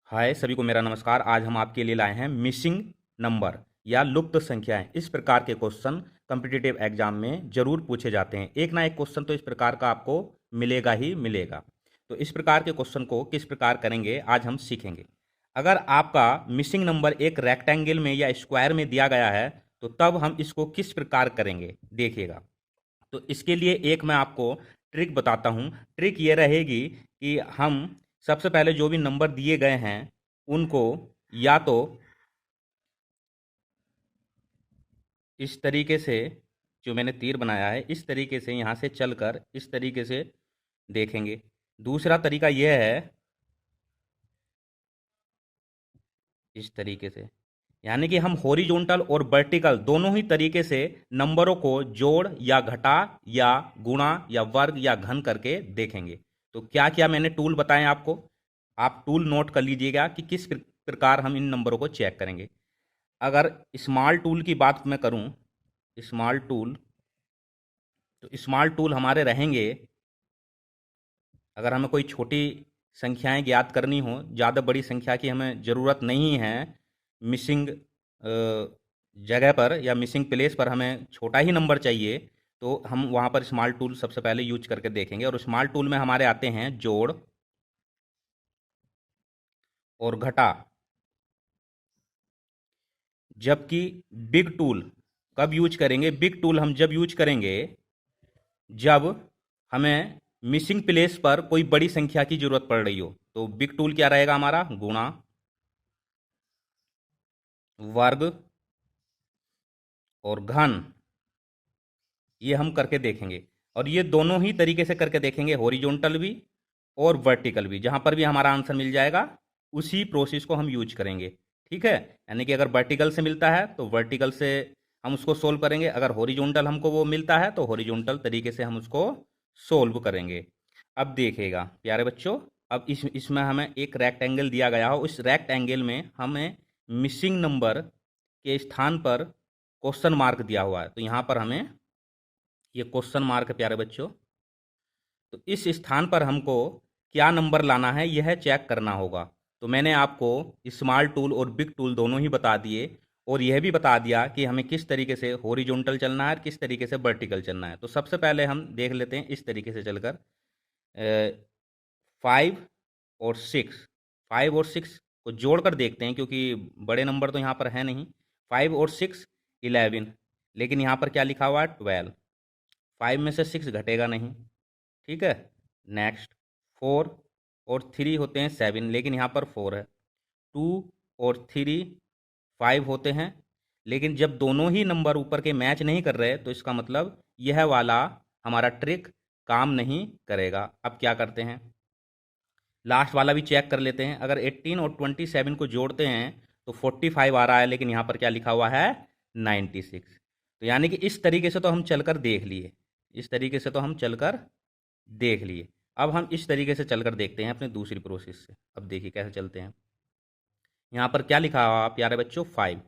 हाय सभी को मेरा नमस्कार। आज हम आपके लिए लाए हैं मिसिंग नंबर या लुप्त संख्याएं। इस प्रकार के क्वेश्चन कॉम्पिटिटिव एग्जाम में जरूर पूछे जाते हैं। एक ना एक क्वेश्चन तो इस प्रकार का आपको मिलेगा ही मिलेगा। तो इस प्रकार के क्वेश्चन को किस प्रकार करेंगे आज हम सीखेंगे। अगर आपका मिसिंग नंबर एक रेक्टेंगल में या स्क्वायर में दिया गया है तो तब हम इसको किस प्रकार करेंगे देखिएगा। तो इसके लिए एक मैं आपको ट्रिक बताता हूँ। ट्रिक ये रहेगी कि हम सबसे पहले जो भी नंबर दिए गए हैं उनको या तो इस तरीके से, जो मैंने तीर बनाया है इस तरीके से यहाँ से चलकर इस तरीके से देखेंगे। दूसरा तरीका यह है इस तरीके से, यानी कि हम हॉरिजॉन्टल और वर्टिकल दोनों ही तरीके से नंबरों को जोड़ या घटा या गुणा या वर्ग या घन करके देखेंगे। तो क्या क्या मैंने टूल बताए आपको, आप टूल नोट कर लीजिएगा कि किस प्रकार हम इन नंबरों को चेक करेंगे। अगर स्मॉल टूल की बात मैं करूं, स्मॉल टूल, तो स्मॉल टूल हमारे रहेंगे अगर हमें कोई छोटी संख्याएं ज्ञात करनी हो, ज़्यादा बड़ी संख्या की हमें ज़रूरत नहीं है। मिसिंग जगह पर या मिसिंग प्लेस पर हमें छोटा ही नंबर चाहिए, तो हम वहाँ पर स्मॉल टूल सबसे पहले यूज करके देखेंगे। और स्मॉल टूल में हमारे आते हैं जोड़ और घटा। जबकि बिग टूल कब यूज करेंगे? बिग टूल हम जब यूज करेंगे जब हमें मिसिंग प्लेस पर कोई बड़ी संख्या की जरूरत पड़ रही हो। तो बिग टूल क्या रहेगा हमारा? गुणा, वर्ग और घन। ये हम करके देखेंगे और ये दोनों ही तरीके से करके देखेंगे, हॉरिजॉन्टल भी और वर्टिकल भी। जहां पर भी हमारा आंसर मिल जाएगा उसी प्रोसेस को हम यूज करेंगे। ठीक है, यानी कि अगर वर्टिकल से मिलता है तो वर्टिकल से हम उसको सोल्व करेंगे, अगर हॉरिजॉन्टल हमको वो मिलता है तो हॉरिजॉन्टल तरीके से हम उसको सोल्व करेंगे। अब देखिएगा प्यारे बच्चों, अब इसमें हमें एक रेक्टेंगल दिया गया हो, उस रेक्टेंगल में हमें मिसिंग नंबर के स्थान पर क्वेश्चन मार्क दिया हुआ है। तो यहाँ पर हमें ये क्वेश्चन मार्क है प्यारे बच्चों, तो इस स्थान पर हमको क्या नंबर लाना है यह चेक करना होगा। तो मैंने आपको स्मॉल टूल और बिग टूल दोनों ही बता दिए और यह भी बता दिया कि हमें किस तरीके से हॉरिजॉन्टल चलना है और किस तरीके से वर्टिकल चलना है। तो सबसे पहले हम देख लेते हैं इस तरीके से चलकर 5 और 6, 5 और 6 को जोड़कर देखते हैं, क्योंकि बड़े नंबर तो यहाँ पर है नहीं। 5 और 6 11, लेकिन यहाँ पर क्या लिखा हुआ है? 12। 5 में से 6 घटेगा नहीं। ठीक है, नेक्स्ट 4 और 3 होते हैं 7, लेकिन यहाँ पर 4 है। 2 और 3 5 होते हैं, लेकिन जब दोनों ही नंबर ऊपर के मैच नहीं कर रहे तो इसका मतलब यह वाला हमारा ट्रिक काम नहीं करेगा। अब क्या करते हैं, लास्ट वाला भी चेक कर लेते हैं। अगर 18 और 27 को जोड़ते हैं तो 45 आ रहा है, लेकिन यहाँ पर क्या लिखा हुआ है? 96। तो यानी कि इस तरीके से तो हम चलकर देख लिए, इस तरीके से तो हम चलकर देख लिए। अब हम इस तरीके से चलकर देखते हैं अपने दूसरी प्रोसेस से। अब देखिए कैसे चलते हैं। यहाँ पर क्या लिखा हुआ प्यारे बच्चों? 5।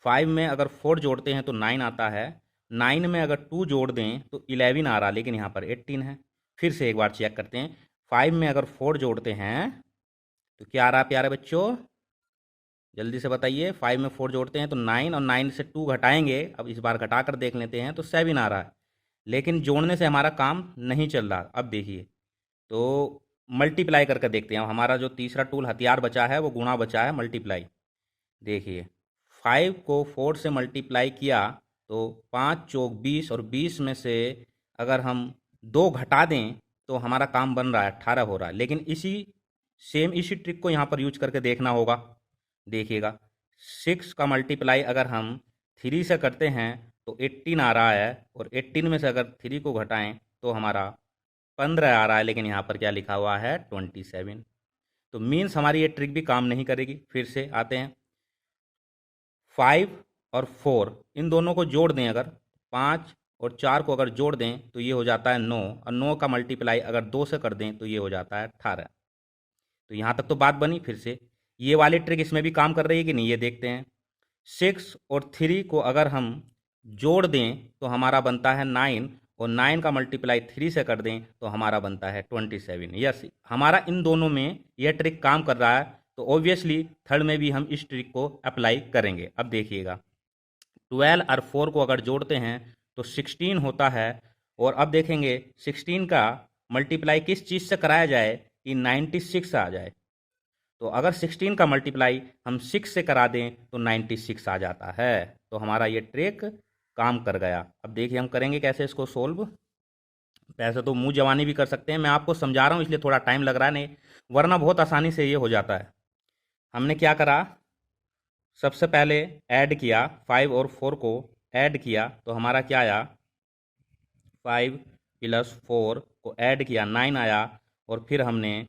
5 में अगर 4 जोड़ते हैं तो 9 आता है। 9 में अगर 2 जोड़ दें तो 11 आ रहा, लेकिन यहाँ पर 18 है। फिर से एक बार चेक करते हैं। 5 में अगर 4 जोड़ते हैं तो क्या आ रहा है प्यारे बच्चों? जल्दी से बताइए। 5 में 4 जोड़ते हैं तो 9, और 9 से 2 घटाएंगे, अब इस बार घटा कर देख लेते हैं तो 7 आ रहा है, लेकिन जोड़ने से हमारा काम नहीं चल रहा। अब देखिए, तो मल्टीप्लाई करके देखते हैं। अब हमारा जो तीसरा टूल हथियार बचा है वो गुणा बचा है, मल्टीप्लाई। देखिए 5 को 4 से मल्टीप्लाई किया तो 5 चौक 20, और 20 में से अगर हम 2 घटा दें तो हमारा काम बन रहा है, 18 हो रहा है। लेकिन इसी ट्रिक को यहाँ पर यूज करके देखना होगा। देखिएगा 6 का मल्टीप्लाई अगर हम 3 से करते हैं तो 18 आ रहा है, और 18 में से अगर 3 को घटाएं तो हमारा 15 आ रहा है, लेकिन यहाँ पर क्या लिखा हुआ है? 27। तो मीन्स हमारी ये ट्रिक भी काम नहीं करेगी। फिर से आते हैं, 5 और 4 इन दोनों को जोड़ दें, अगर 5 और 4 को अगर जोड़ दें तो ये हो जाता है 9, और 9 का मल्टीप्लाई अगर 2 से कर दें तो ये हो जाता है 18। तो यहाँ तक तो बात बनी। फिर से ये वाली ट्रिक इसमें भी काम कर रही है कि नहीं, ये देखते हैं। 6 और 3 को अगर हम जोड़ दें तो हमारा बनता है 9, और 9 का मल्टीप्लाई 3 से कर दें तो हमारा बनता है 27। यस, हमारा इन दोनों में यह ट्रिक काम कर रहा है। तो ऑब्वियसली थर्ड में भी हम इस ट्रिक को अप्लाई करेंगे। अब देखिएगा, 12 और 4 को अगर जोड़ते हैं तो 16 होता है। और अब देखेंगे 16 का मल्टीप्लाई किस चीज़ से कराया जाए कि 96 आ जाए। तो अगर 16 का मल्टीप्लाई हम 6 से करा दें तो 96 आ जाता है। तो हमारा ये ट्रिक काम कर गया। अब देखिए हम करेंगे कैसे इसको सोल्व। वैसे तो मुंह जवानी भी कर सकते हैं, मैं आपको समझा रहा हूँ इसलिए थोड़ा टाइम लग रहा है, नहीं वरना बहुत आसानी से ये हो जाता है। हमने क्या करा, सबसे पहले ऐड किया 5 और 4 को ऐड किया तो हमारा क्या आया, 5 प्लस 4 को ऐड किया 9 आया। और फिर हमने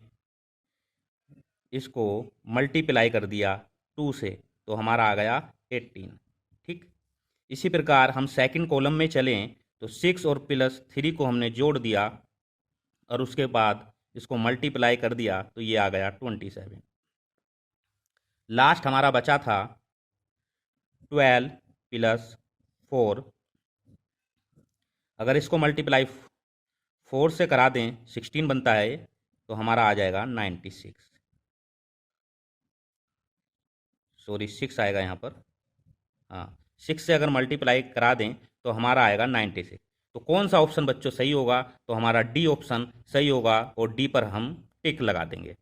इसको मल्टीप्लाई कर दिया 2 से तो हमारा आ गया 18। ठीक, इसी प्रकार हम सेकंड कॉलम में चलें तो 6 और प्लस 3 को हमने जोड़ दिया और उसके बाद इसको मल्टीप्लाई कर दिया तो ये आ गया 27। लास्ट हमारा बचा था 12 प्लस 4, अगर इसको मल्टीप्लाई 4 से करा दें 16 बनता है तो हमारा आ जाएगा 96। सॉरी 6 आएगा यहाँ पर, हाँ 6 से अगर मल्टीप्लाई करा दें तो हमारा आएगा 96। तो कौन सा ऑप्शन बच्चों सही होगा, तो हमारा डी ऑप्शन सही होगा और डी पर हम टिक लगा देंगे।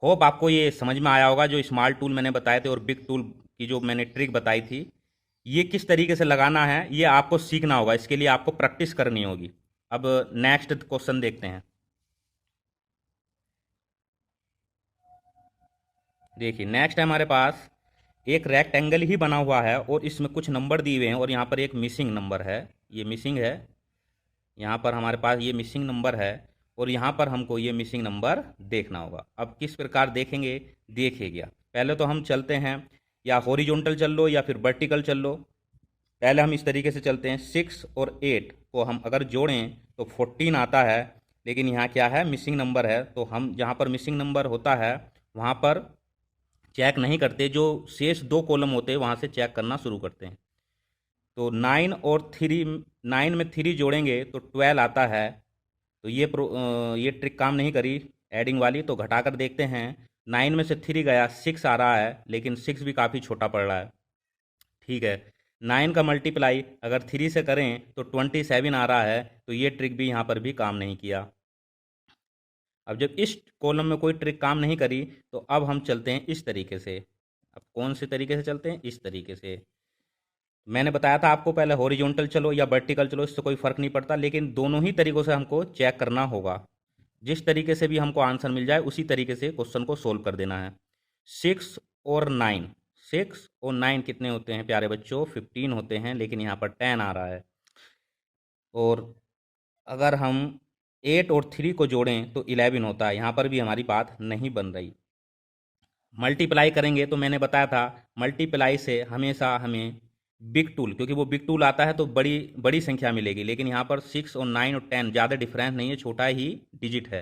होप आपको ये समझ में आया होगा, जो स्मॉल टूल मैंने बताए थे और बिग टूल की जो मैंने ट्रिक बताई थी, ये किस तरीके से लगाना है ये आपको सीखना होगा, इसके लिए आपको प्रैक्टिस करनी होगी। अब नेक्स्ट क्वेश्चन देखते हैं। देखिए नेक्स्ट है हमारे पास एक रेक्टेंगल ही बना हुआ है और इसमें कुछ नंबर दिए हुए हैं और यहाँ पर एक मिसिंग नंबर है, ये मिसिंग है, यहाँ पर हमारे पास ये मिसिंग नंबर है और यहाँ पर हमको ये मिसिंग नंबर देखना होगा। अब किस प्रकार देखेंगे, देखिएगा पहले तो हम चलते हैं, या हॉरिजॉन्टल चल लो या फिर वर्टिकल चल लो। पहले हम इस तरीके से चलते हैं, 6 और 8 को हम अगर जोड़ें तो 14 आता है, लेकिन यहाँ क्या है मिसिंग नंबर है। तो हम जहाँ पर मिसिंग नंबर होता है वहाँ पर चेक नहीं करते, जो शेष 2 कॉलम होते हैं वहाँ से चेक करना शुरू करते हैं। तो 9 और 3, 9 में 3 जोड़ेंगे तो 12 आता है। तो ये ट्रिक काम नहीं करी एडिंग वाली, तो घटा कर देखते हैं। 9 में से 3 गया 6 आ रहा है, लेकिन 6 भी काफ़ी छोटा पड़ रहा है। ठीक है, 9 का मल्टीप्लाई अगर 3 से करें तो 27 आ रहा है, तो ये ट्रिक भी यहाँ पर भी काम नहीं किया। अब जब इस कॉलम में कोई ट्रिक काम नहीं करी तो अब हम चलते हैं इस तरीके से। अब कौन से तरीके से चलते हैं, इस तरीके से। मैंने बताया था आपको पहले हॉरिजॉन्टल चलो या वर्टिकल चलो, इससे कोई फ़र्क नहीं पड़ता, लेकिन दोनों ही तरीक़ों से हमको चेक करना होगा। जिस तरीके से भी हमको आंसर मिल जाए उसी तरीके से क्वेश्चन को सोल्व कर देना है। 6 और 9, 6 और 9 कितने होते हैं प्यारे बच्चों, 15 होते हैं, लेकिन यहाँ पर 10 आ रहा है। और अगर हम 8 और 3 को जोड़ें तो 11 होता है, यहाँ पर भी हमारी बात नहीं बन रही। मल्टीप्लाई करेंगे तो मैंने बताया था मल्टीप्लाई से हमेशा हमें बिग टूल, क्योंकि वो बिग टूल आता है तो बड़ी बड़ी संख्या मिलेगी, लेकिन यहाँ पर 6 और 9 और 10 ज़्यादा डिफरेंस नहीं है, छोटा ही डिजिट है।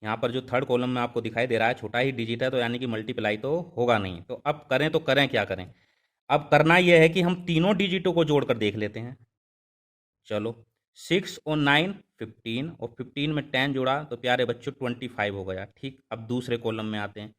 यहाँ पर जो थर्ड कॉलम में आपको दिखाई दे रहा है छोटा ही डिजिट है, तो यानी कि मल्टीप्लाई तो होगा नहीं। तो अब करें तो करें क्या करें, अब करना यह है कि हम तीनों डिजिटों को जोड़कर देख लेते हैं। चलो 6 और 9 15 और 15 में 10 जोड़ा तो प्यारे बच्चों 25 हो गया। ठीक, अब दूसरे कॉलम में आते हैं।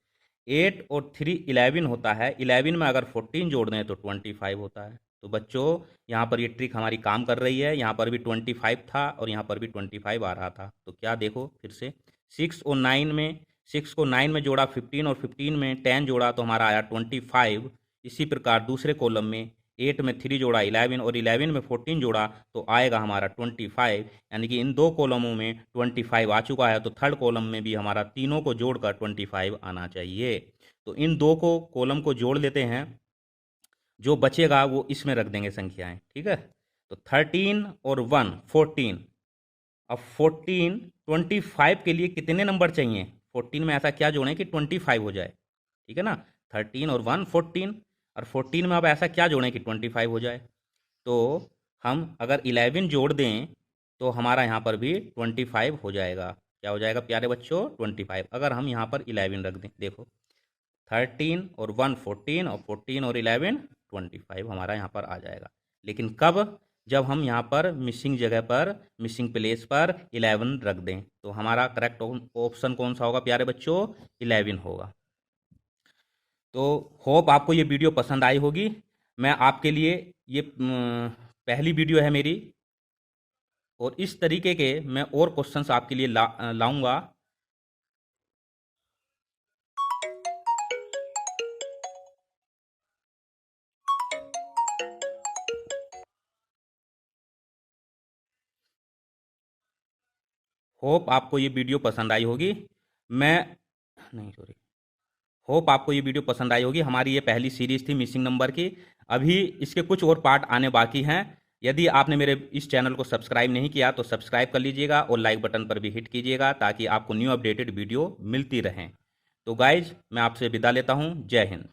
8 और 3 11 होता है, 11 में अगर 14 जोड़ दें तो 25 होता है। तो बच्चों यहाँ पर ये ट्रिक हमारी काम कर रही है, यहाँ पर भी 25 था और यहाँ पर भी 25 आ रहा था। तो क्या देखो फिर से, 6 और 9 में 6 को 9 में जोड़ा 15 और 15 में 10 जोड़ा तो हमारा आया 25। इसी प्रकार दूसरे कॉलम में 8 में 3 जोड़ा 11 और 11 में 14 जोड़ा तो आएगा हमारा 25, यानी कि इन दो कॉलमों में 25 आ चुका है। तो थर्ड कॉलम में भी हमारा तीनों को जोड़कर 25 आना चाहिए। तो इन दो को कॉलम को जोड़ लेते हैं, जो बचेगा वो इसमें रख देंगे संख्याएं। ठीक है, तो 13 और 1 14। अब 14 25 के लिए कितने नंबर चाहिए, 14 में ऐसा क्या जोड़ें कि 25 हो जाए। ठीक है ना, 13 और 1 14, और 14 में अब ऐसा क्या जोड़ें कि 25 हो जाए। तो हम अगर 11 जोड़ दें तो हमारा यहाँ पर भी 25 हो जाएगा। क्या हो जाएगा प्यारे बच्चों, 25। अगर हम यहाँ पर 11 रख दें, देखो 13 और 1 14 और 14 और 11 25 हमारा यहाँ पर आ जाएगा। लेकिन कब, जब हम यहाँ पर मिसिंग जगह पर, मिसिंग प्लेस पर 11 रख दें। तो हमारा करेक्ट ऑप्शन कौन सा होगा प्यारे बच्चों, 11 होगा। तो होप आपको ये वीडियो पसंद आई होगी। मैं आपके लिए ये पहली वीडियो है मेरी, और इस तरीके के मैं और क्वेश्चंस आपके लिए लाऊंगा। होप आपको ये वीडियो पसंद आई होगी। मैं नहीं, सॉरी, होप आपको ये वीडियो पसंद आई होगी। हमारी ये पहली सीरीज थी मिसिंग नंबर की। अभी इसके कुछ और पार्ट आने बाकी हैं। यदि आपने मेरे इस चैनल को सब्सक्राइब नहीं किया तो सब्सक्राइब कर लीजिएगा और लाइक बटन पर भी हिट कीजिएगा, ताकि आपको न्यू अपडेटेड वीडियो मिलती रहें। तो गाइज, मैं आपसे विदा लेता हूँ। जय हिंद।